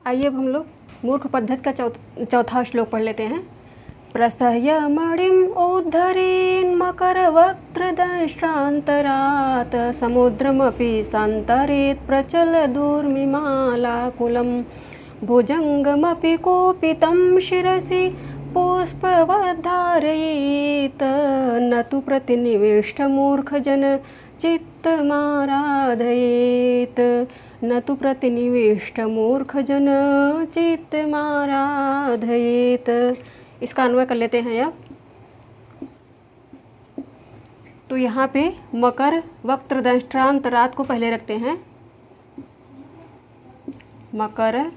आइए अब हम लोग मूर्ख पद्धति का चौथा श्लोक पढ़ लेते हैं। प्रसह्यमणिम् उद्धरेन् मकरवक्त्रदंष्ट्रान्तरात् समुद्रमपि सन्तरेत् प्रचलदूर्मिमालाकुलं भुजङ्गमपि कोपितं शिरसि पुष्पवद्धारयेत् न तु प्रतिनिविष्टमूर्खजन चित्तमाराधयेत् न तु प्रतिनिविष्टमूर्खजन चित्तमाराधयेत्। इसका अन्वय कर लेते हैं अब। तो यहाँ पे मकर वक्त्रदंष्ट्रान्तरात् को पहले रखते हैं। मकर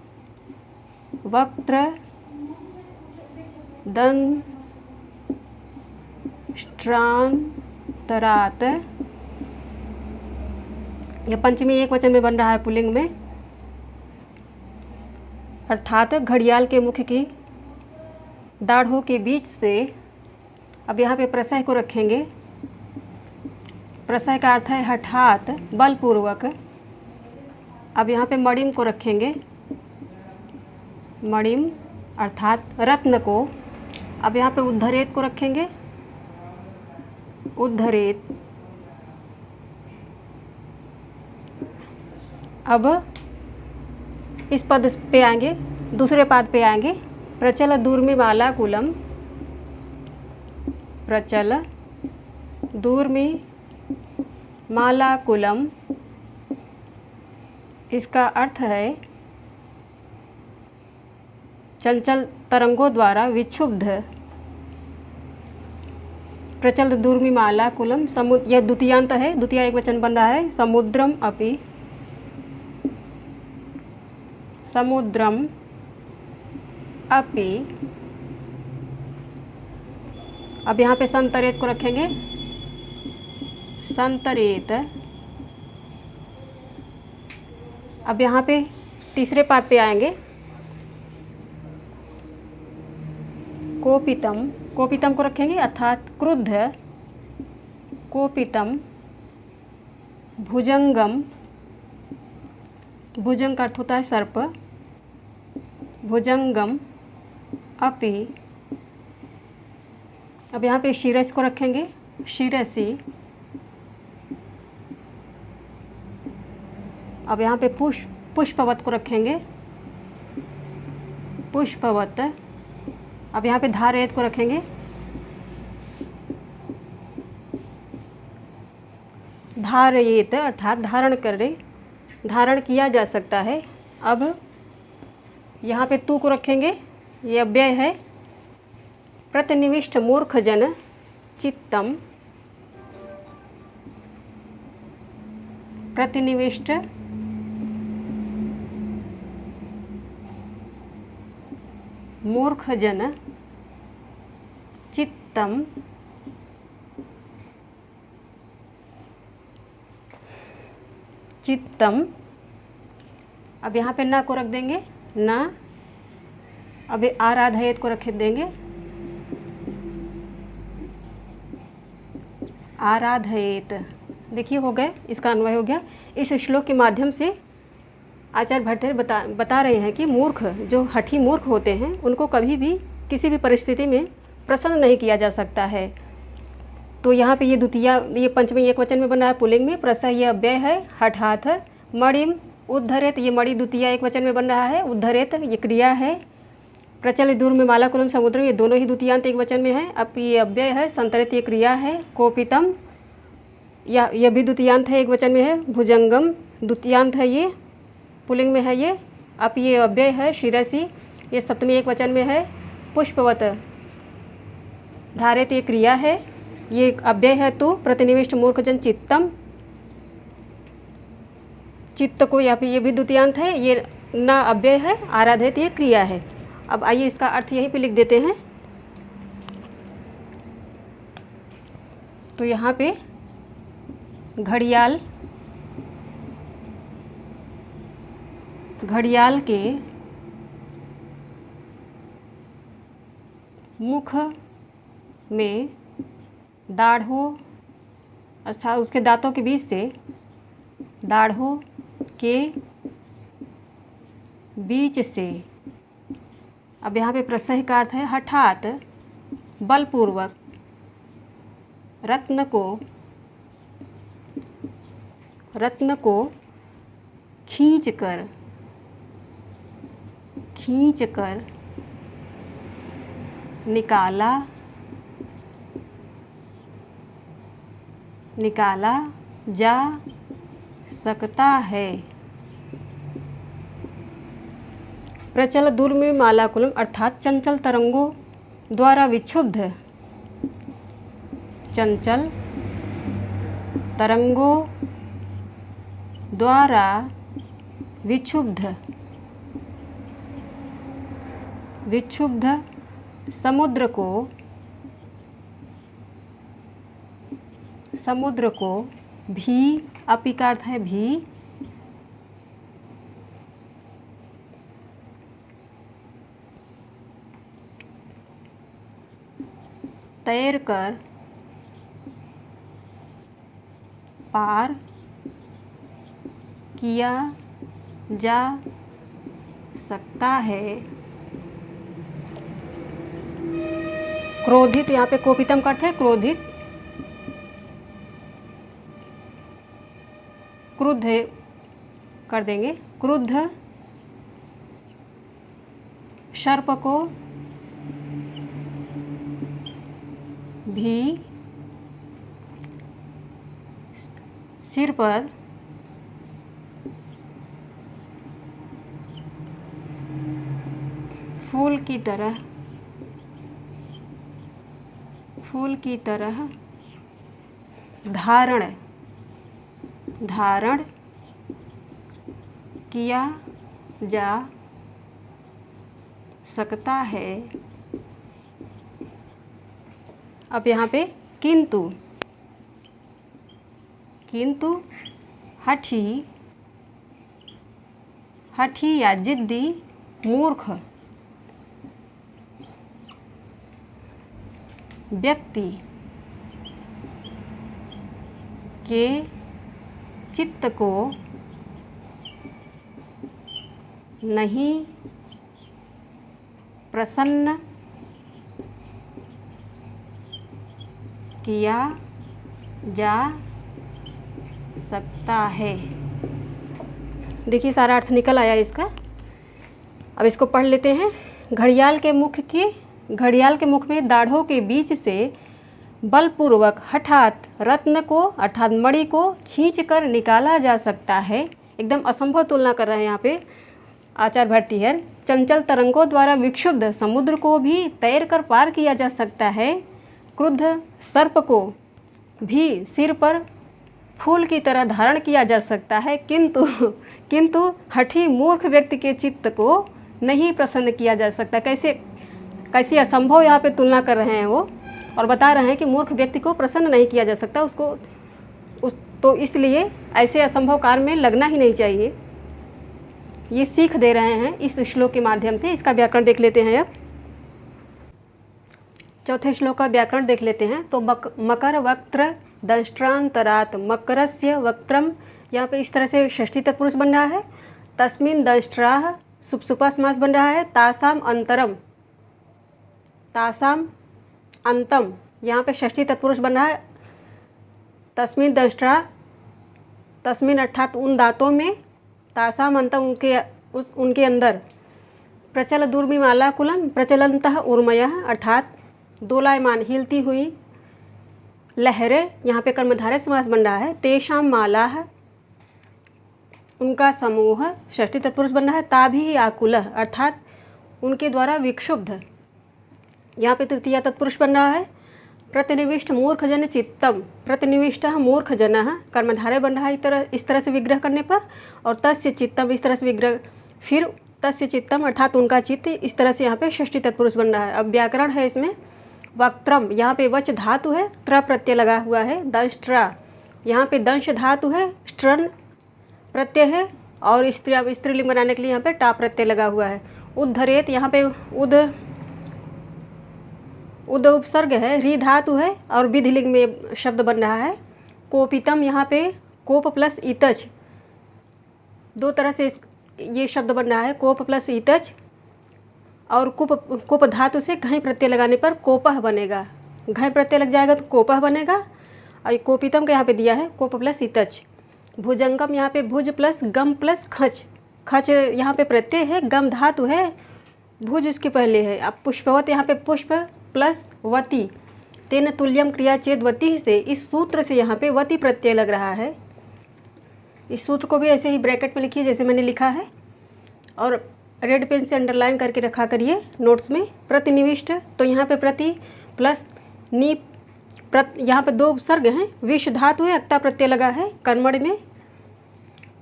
वक्त्रदंष्ट्रान्तरात्, यह पंचमी एक वचन में बन रहा है पुल्लिंग में, अर्थात घड़ियाल के मुख की दाढ़ों के बीच से। अब यहाँ पे प्रसय को रखेंगे। प्रसय का अर्थ है हठात, बलपूर्वक। अब यहाँ पे मणिम को रखेंगे। मणिम अर्थात रत्न को। अब यहाँ पे उद्धरेत को रखेंगे। उद्धरेत। अब इस पद पे आएंगे, दूसरे पाद पे आएंगे। प्रचल दूर्मिमालाकुलं, प्रचल दूर्मिमालाकुलं, इसका अर्थ है चंचल तरंगों द्वारा विक्षुब्ध। प्रचल दूर्मिमालाकुलं समुद्र, यह द्वितीयांत है, द्वितीय एक वचन बन रहा है। समुद्रम अपि, समुद्रम अपि। अब यहाँ पे संतरेत को रखेंगे। संतरेत। अब यहाँ पे तीसरे पाद पे आएंगे। कोपितम, कोपितम को रखेंगे अर्थात क्रुद्ध। कोपितम। भुजंगम, भुजंग का अर्थ होता है सर्प। भुजंगम अपि। अब यहाँ पे शिरस को रखेंगे। शिरसी। अब यहाँ पे पुष्पवत को रखेंगे। पुष्पवत। अब यहाँ पे धारयेत को रखेंगे। धारयेत अर्थात धारण करे, धारण किया जा सकता है। अब यहाँ पे तू को रखेंगे। ये अव्यय है। प्रतिनिविष्ट मूर्खजन चित्तम, प्रतिनिविष्ट मूर्खजन चित्तम, चित्तम। अब यहाँ पे ना को रख देंगे। ना। अब आराधयेत को रख देंगे। आराधयेत। देखिए हो गए, इसका अन्वय हो गया। इस श्लोक के माध्यम से आचार्य भट्टाचार्य बता रहे हैं कि मूर्ख, जो हठी मूर्ख होते हैं, उनको कभी भी किसी भी परिस्थिति में प्रसन्न नहीं किया जा सकता है। तो यहाँ पे ये द्वितीय, ये पंचमी एक वचन में बना है पुल्लिंग में। प्रसय ये अव्यय है, हठात। मणिम उद्धरेत, ये मणि द्वितीय एक वचन में बन रहा है। उद्धरेत ये क्रिया है। प्रचल दूर्मिमालाकुलं समुद्रम, ये दोनों ही द्वितीयांत एक वचन में है। अब ये अव्यय है। संतरित ये क्रिया है। कोपितम यह भी द्वितीयांत है, एक वचन में है। भुजंगम द्वितीयांत है, ये पुल्लिंग में है ये। अब ये अव्यय है। शिरसी ये सप्तमी एक वचन में है। पुष्पवत धारयेत ये क्रिया है, ये अव्यय है। तो प्रतिनिविष्ट मूर्खजन चित्तम, चित्त को यहाँ पे ये भी द्वितीयांत है। ये ना अव्यय है। आराधयेत ये क्रिया है। अब आइए इसका अर्थ यहीं पे लिख देते हैं। तो यहाँ पे घड़ियाल, घड़ियाल के मुख में दाढ़ों, अच्छा उसके दांतों के बीच से दाढ़ों के बीच से। अब यहाँ पे प्रत्यय का अर्थ है हठात, बलपूर्वक, रत्न को खींचकर निकाला जा सकता है। प्रचल दुर्मिमालाकुलम अर्थात चंचल तरंगों द्वारा विक्षुब्ध, चंचल तरंगों द्वारा विक्षुब्ध समुद्र को भी, अपि का अर्थ है भी, तैर कर पार किया जा सकता है। क्रोधित, यहाँ पे कोपितम का अर्थ है क्रोधित, क्रुद्ध कर देंगे, क्रुद्ध सर्प को भी सिर पर फूल की तरह धारण किया जा सकता है। अब यहाँ पे किंतु हठी या जिद्दी मूर्ख व्यक्ति के चित्त को नहीं प्रसन्न किया जा सकता है। देखिए सारा अर्थ निकल आया इसका। अब इसको पढ़ लेते हैं। घड़ियाल के मुख में दाढ़ों के बीच से बलपूर्वक हठात रत्न को अर्थात मणि को खींचकर निकाला जा सकता है। एकदम असंभव तुलना कर रहे हैं यहाँ पे आचार्य भट्टिहर। चंचल तरंगों द्वारा विक्षुब्ध समुद्र को भी तैर कर पार किया जा सकता है। क्रुद्ध सर्प को भी सिर पर फूल की तरह धारण किया जा सकता है, किंतु हठी मूर्ख व्यक्ति के चित्त को नहीं प्रसन्न किया जा सकता। कैसे असंभव यहाँ पे तुलना कर रहे हैं वो, और बता रहे हैं कि मूर्ख व्यक्ति को प्रसन्न नहीं किया जा सकता, तो इसलिए ऐसे असंभव कार्य में लगना ही नहीं चाहिए। ये सीख दे रहे हैं इस श्लोक के माध्यम से। इसका व्याकरण देख लेते हैं। अब चौथे श्लोक का व्याकरण देख लेते हैं। तो मकर वक्त्र दंष्ट्रांतरात मकरस्य वक्त्रम, यहाँ पे इस तरह से षष्ठी तत्पुरुष बन रहा है। तस्मिन दंष्ट्राह सुप्सुपा समास बन रहा है। तासाम अंतम, यहाँ पे षष्ठी तत्पुरुष बन रहा है। तस्मिन दंष्ट्रा, तस्मिन अर्थात उन दांतों में, तासाम अंतम उनके अंदर। प्रचल दुर्मिमाला कुलम प्रचलंतः उर्मयः अर्थात दोलायमान हिलती हुई लहरें, यहाँ पे कर्मधारय समास बन रहा है। तेषाम माला, उनका समूह, षष्ठी तत्पुरुष बन रहा है। ताभि आकुलः अर्थात उनके द्वारा विक्षुब्ध, यहाँ पे तृतीया तत्पुरुष बन रहा है। प्रतिनिविष्ट मूर्खजन चित्तम, प्रतिनिविष्टः मूर्खजनः कर्मधारय बन रहा है इस तरह से विग्रह करने पर। और तस्य चित्तम इस तरह से विग्रह, फिर तस्य चित्तम अर्थात उनका चित्त, इस तरह से यहाँ पे षष्ठी तत्पुरुष बन रहा है। अब व्याकरण है इसमें। वक्त्रम, यहाँ पे वच धातु है, त्र प्रत्यय लगा हुआ है। दंष्ट्रा, यहाँ पे दंश धातु है, स्ट्रन प्रत्यय है, और स्त्रीलिंग बनाने के लिए यहाँ पे टा प्रत्यय लगा हुआ है। उद्धरेत, यहाँ पे उद उपसर्ग है, री धातु है, और विधिलिंग में शब्द बन रहा है। कोपितम, यहाँ पे कोप प्लस इतच, दो तरह से ये शब्द बन रहा है कोप प्लस ईतच, और कुप धातु से घई प्रत्यय लगाने पर कोपह बनेगा। घई प्रत्यय लग जाएगा तो कोपह बनेगा। और कोपितम का यहाँ पे दिया है कोप प्लस ईतच। भुजंगम यहाँ पे भुज प्लस गम प्लस खच। खच यहाँ पे प्रत्यय है, गम धातु है, भुज उसके पहले है। अब पुष्पवत यहाँ पे पुष्प प्लस वती, तेन तुल्यम क्रिया चेद वती से, इस सूत्र से यहाँ पे वती प्रत्यय लग रहा है। इस सूत्र को भी ऐसे ही ब्रैकेट में लिखिए जैसे मैंने लिखा है, और रेड पेन से अंडरलाइन करके रखा करिए नोट्स में। प्रतिनिविष्ट, तो यहाँ पे प्रति प्लस नी यहाँ पे 2 उपसर्ग हैं, विष धातु है, अक्ता प्रत्यय लगा है कर्मण में।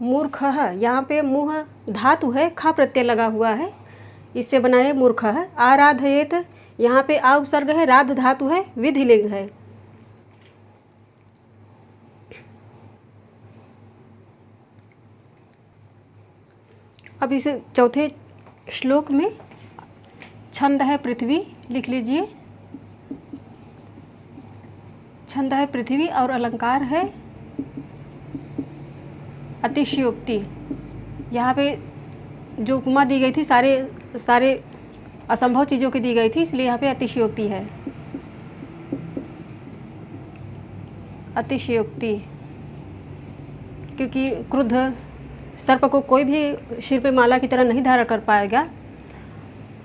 मूर्ख, यहाँ पे मुह धातु है, खा प्रत्यय लगा हुआ है, इससे बना है मूर्ख। आराधयेत, यहाँ पे आ उपसर्ग है, राध धातु है, विधिलिंग है। अब इस चौथे श्लोक में छंद है पृथ्वी, लिख लीजिए। छंद है पृथ्वी और अलंकार है अतिशयोक्ति। यहाँ पे जो उपमा दी गई थी सारे असंभव चीज़ों की दी गई थी, इसलिए यहाँ पे अतिशयोक्ति है। अतिशयोक्ति, क्योंकि क्रुद्ध सर्प को कोई भी सिर पे माला की तरह नहीं धारण कर पाएगा,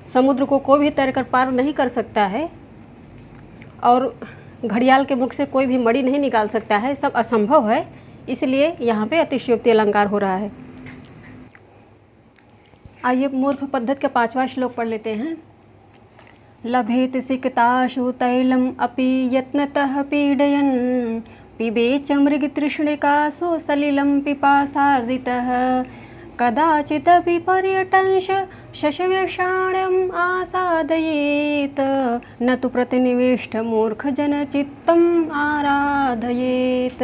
समुद्र को कोई भी तैर कर पार नहीं कर सकता है, और घड़ियाल के मुख से कोई भी मणि नहीं निकाल सकता है, सब असंभव है, इसलिए यहाँ पे अतिशयोक्ति अलंकार हो रहा है। आइए मूर्ख पद्धति का 5वां श्लोक पढ़ लेते हैं। लभेत सिकताशु तैलम अपि यत्नतः पीडयन्, पिबेच मृगतृष्णिकासु सलिलं पिपासार्दितः, कदाचिदपि पर्यटंश शशव्यषाणम् आसादयेत्, न तु प्रतिनिविष्ट मूर्खजनचित्तम् आराधयेत्।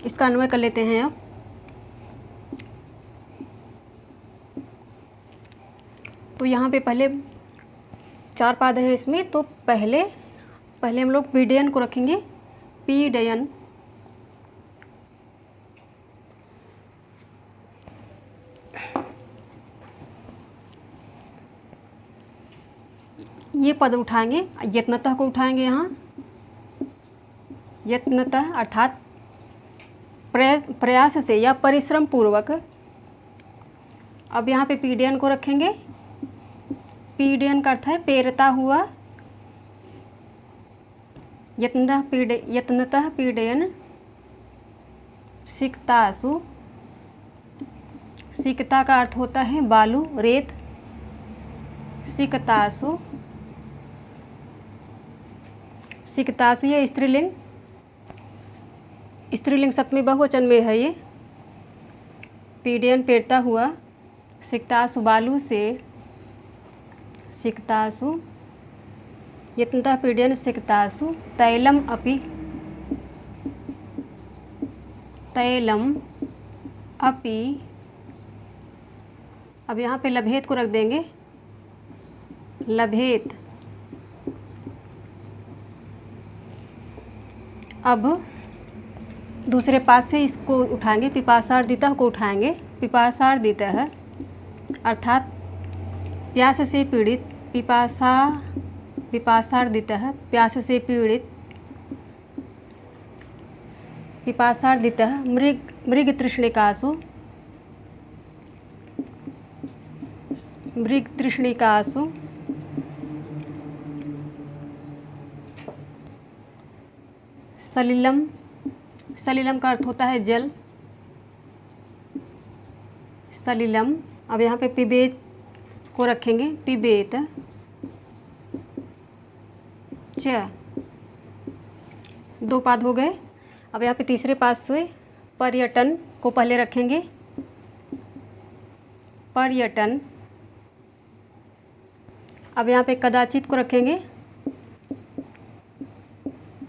इसका अन्वय कर लेते हैं अब। तो यहाँ पे पहले 4 पाद हैं इसमें, तो पहले हम लोग पीडयन को रखेंगे। पीडयन, ये पद उठाएंगे, यत्नतः को उठाएंगे यहाँ। यत्नतः अर्थात प्रयास से या परिश्रम पूर्वक। अब यहाँ पे पीडयन को रखेंगे। पीडयन का अर्थ है पेरता हुआ। यत्नतः पीडयन सिकतासु, सिकता का अर्थ होता है बालू, रेत। सिकतासु, सिकतासु ये स्त्रीलिंग, स्त्रीलिंग सप्तमी बहुवचन में है ये। पीडयन पेरता हुआ, सिकतासु बालू से, सिकतासु, यत्नतः पीडयन सिकतासु, तैलम अपि, तैलम अपि। अब यहाँ पे लभेत को रख देंगे। लभेत, अब दूसरे पाद से इसको उठाएंगे, पिपासार्दितः को उठाएंगे। पिपासार्दितः अर्थात प्यास से पीड़ित। पिपासार्दितः प्यास से पीड़ित। पिपासार्दितः मृगतृष्णिकासु, मृगतृष्णिकासु। सलिलम, सलिलम का अर्थ होता है जल। सलिलम। अब यहाँ पे पिबेत को रखेंगे। पिबेत च, 2 पाद हो गए। अब यहाँ पे तीसरे पाद से पर्यटन को पहले रखेंगे। पर्यटन। अब यहाँ पे कदाचित को रखेंगे।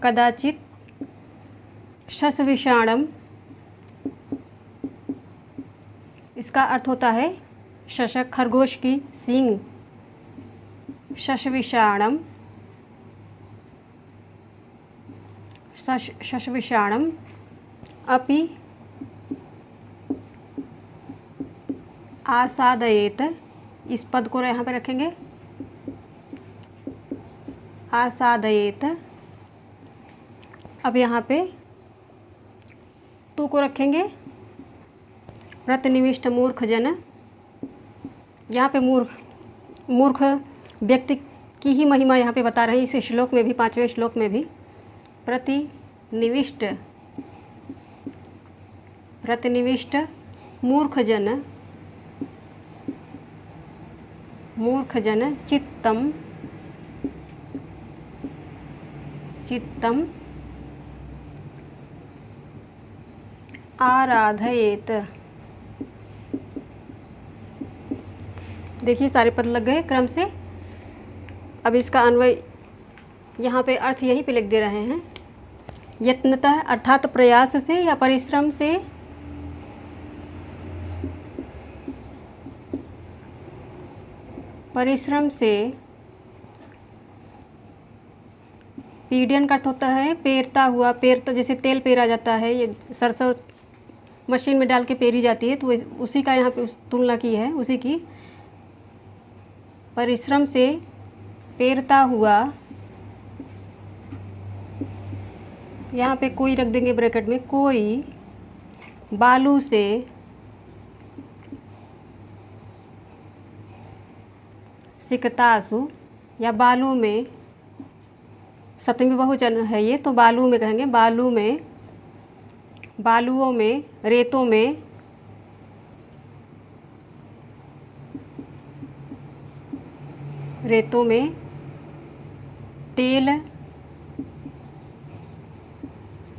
कदाचित। शशविषाणम, इसका अर्थ होता है शशक, खरगोश की सींग। शशविषाणम, शशविषाणम। अपि आसादयेत, इस पद को यहाँ पे रखेंगे, आसादयेत। अब यहाँ पे तू को रखेंगे, प्रतिनिविष्ट मूर्ख जन। यहाँ पे मूर्ख व्यक्ति की ही महिमा यहाँ पे बता रहे हैं इस श्लोक में भी, 5वें श्लोक में भी। प्रतिनिविष्ट मूर्ख जन चित्तम आराधयेत। देखिए सारे पद लग गए क्रम से। अब इसका अन्वय यहाँ पे अर्थ यहीं पे लिख दे रहे हैं। यत्नतः अर्थात प्रयास से या परिश्रम से, पीडियन का अर्थ होता है पेरता हुआ, पेरता जैसे तेल पेरा जाता है, ये सरसों मशीन में डाल के पेरी जाती है, तो उसी का यहाँ पे तुलना की है, उसी की। परिश्रम से पेरता हुआ, यहाँ पे कोई रख देंगे ब्रैकेट में, कोई बालू से सिकतासु, या बालू में, सप्तमी बहुवचन है ये, तो बालू में कहेंगे, बालुओं में, रेतों में तेल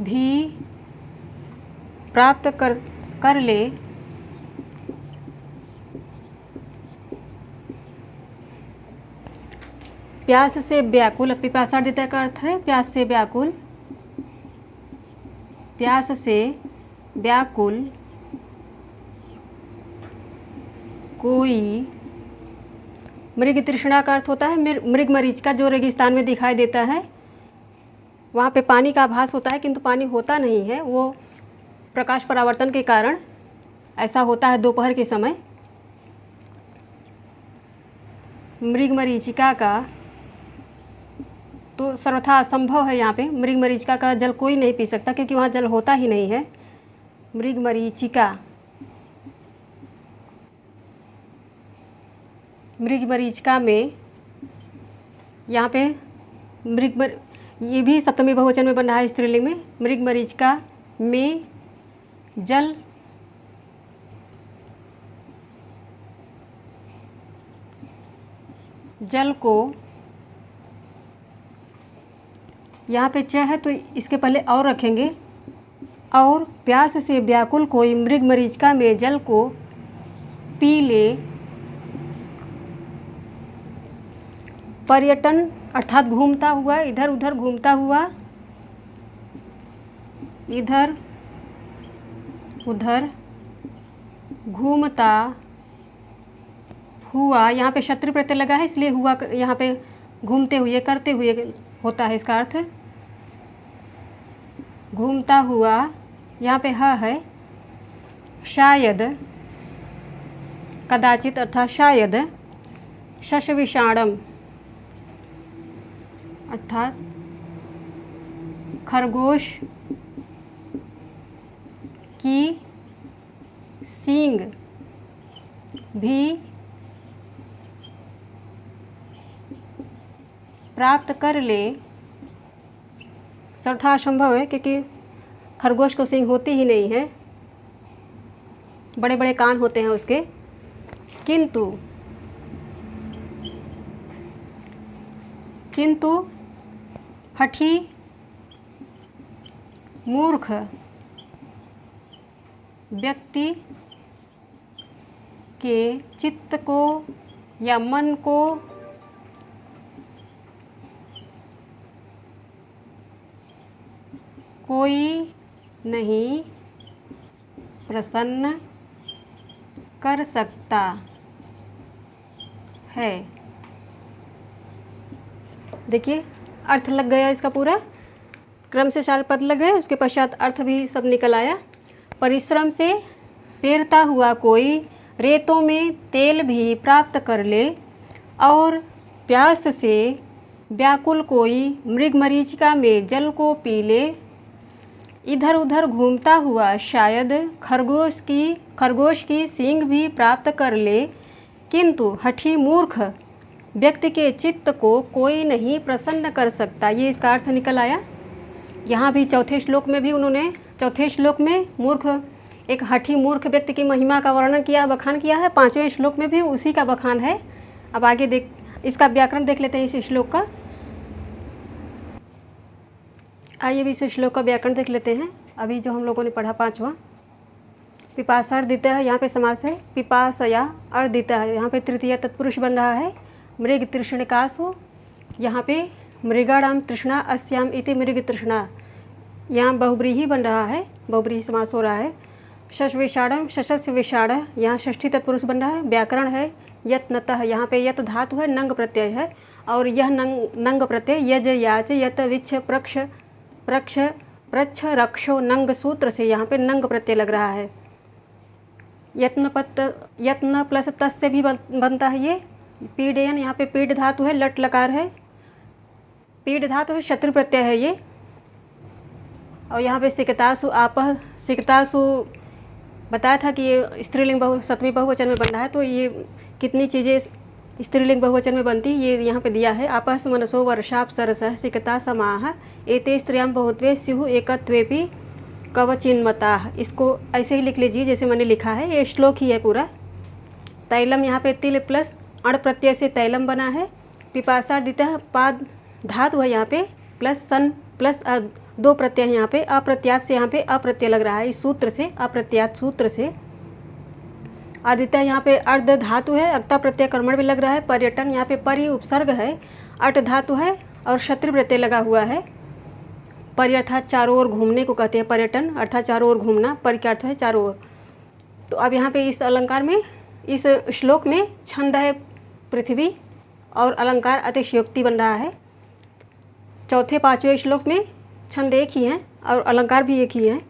भी प्राप्त कर ले, प्यास से व्याकुल। पिपासार्दिता का अर्थ है प्यास से व्याकुल, प्यास से व्याकुल कोई। मृग तृष्णा का अर्थ होता है मृग मरीचिका, जो रेगिस्तान में दिखाई देता है। वहाँ पे पानी का आभास होता है किंतु पानी होता नहीं है, वो प्रकाश परावर्तन के कारण ऐसा होता है दोपहर के समय। मृग मरीचिका का तो सर्वथा असंभव है, यहाँ पे मृग मरीचिका का जल कोई नहीं पी सकता क्योंकि वहाँ जल होता ही नहीं है। मृग मरीचिका में यहाँ पे ये भी सप्तमी बहुवचन में बन रहा है स्त्रीलिंग में। मृग मरीचिका में जल को, यहाँ पे च है तो इसके पहले और रखेंगे, और प्यास से व्याकुल कोई मृग मरीचिका में जल को पी ले। पर्यटन अर्थात घूमता हुआ, इधर उधर घूमता हुआ, इधर उधर घूमता हुआ। यहाँ पे शत्रु प्रत्यय लगा है इसलिए हुआ यहाँ पे घूमते हुए, करते हुए होता है इसका अर्थ। घूमता हुआ, यहाँ पे ह है, शायद, कदाचित अर्थात शायद। शशविषाणम अर्थात खरगोश की सींग भी प्राप्त कर ले। सर्वथा असंभव है क्योंकि खरगोश को सींग होती ही नहीं है, बड़े बड़े कान होते हैं उसके। किंतु हठी मूर्ख व्यक्ति के चित्त को या मन को कोई नहीं प्रसन्न कर सकता है। देखिए अर्थ लग गया इसका पूरा, क्रम से 4 पद लग गए, उसके पश्चात अर्थ भी सब निकल आया। परिश्रम से पेरता हुआ कोई रेतों में तेल भी प्राप्त कर ले, और प्यास से व्याकुल कोई मृगमरीचिका में जल को पी ले। इधर उधर घूमता हुआ शायद खरगोश की सींग भी प्राप्त कर ले, किंतु हठी मूर्ख व्यक्ति के चित्त को कोई नहीं प्रसन्न कर सकता। ये इसका अर्थ निकल आया। यहाँ भी चौथे श्लोक में भी उन्होंने चौथे श्लोक में एक हठी मूर्ख व्यक्ति की महिमा का वर्णन किया, बखान किया है। 5वें श्लोक में भी उसी का बखान है। अब आगे इसका व्याकरण देख लेते हैं इस श्लोक का। आइए भी इस श्लोक का व्याकरण देख लेते हैं। अभी जो हम लोगों ने पढ़ा 5वां, पिपासा अर्दिता है, यहाँ पे समास है पिपासया अर्दिता है, यहाँ पे तृतीय तत्पुरुष बन रहा है। मृग तृष्णिकासु, यहाँ पे मृगाणाम तृष्णा अस्याम इति मृग तृष्णा, यहाँ बहुब्रीहि बन रहा है, बहुब्रीहि समास हो रहा है। शश विषाणम शशस्य विषाण, यहाँ षष्ठी तत्पुरुष बन रहा है। व्याकरण है यत नतः, यहाँ पे यत धातु है, नंग प्रत्यय है, और यह नंग प्रत्यय यज याच यत विच्छ प्रक्ष प्रक्ष प्रच्छ रक्षो नंग सूत्र से यहाँ पे नंग प्रत्यय लग रहा है। यत्न प्लस तस् से भी बनता है ये। पीडयन, यहाँ पे पीड धातु है, लट लकार है, पीड धातु है, शत्रु प्रत्यय है ये। और यहाँ पे सिकतासु आपह, सिकतासु बताया था कि ये स्त्रीलिंग सतमी बहुवचन में बन रहा है। तो ये कितनी चीज़ें स्त्रीलिंग बहुवचन में बनती ये यहाँ पे दिया है। आपह मनसो वर्षाप सरसः सिकता समाह एते स्त्रियां बहुत्वे स्युः एकत्वेपि कवचिन्मताः। इसको ऐसे ही लिख लीजिए जैसे मैंने लिखा है, ये श्लोक ही है पूरा। तैलम, यहाँ पे तिल प्लस अण प्रत्यय से तैलम बना है। पिपासा द्वितः पाद धातु है यहाँ पे, प्लस सन प्लस दो प्रत्यय यहाँ पे, अप्रत्यात से यहाँ पे अप्रत्यय लग रहा है इस सूत्र से, अप्रत्यात सूत्र से। आदित्य यहाँ पे अर्ध धातु है, अक्ता प्रत्यय कर्मण भी लग रहा है। पर्यटन, यहाँ पे परि उपसर्ग है, अट धातु है और क्षत्रि प्रत्यय लगा हुआ है। परि अर्थात चारों ओर घूमने को कहते हैं, पर्यटन अर्थात चारों ओर घूमना, परि का अर्थ है चारों ओर। तो अब यहाँ पे इस अलंकार में, इस श्लोक में छंद है पृथ्वी और अलंकार अतिशयोक्ति बन रहा है। चौथे 5वें श्लोक में छंद एक ही है और अलंकार भी एक ही है।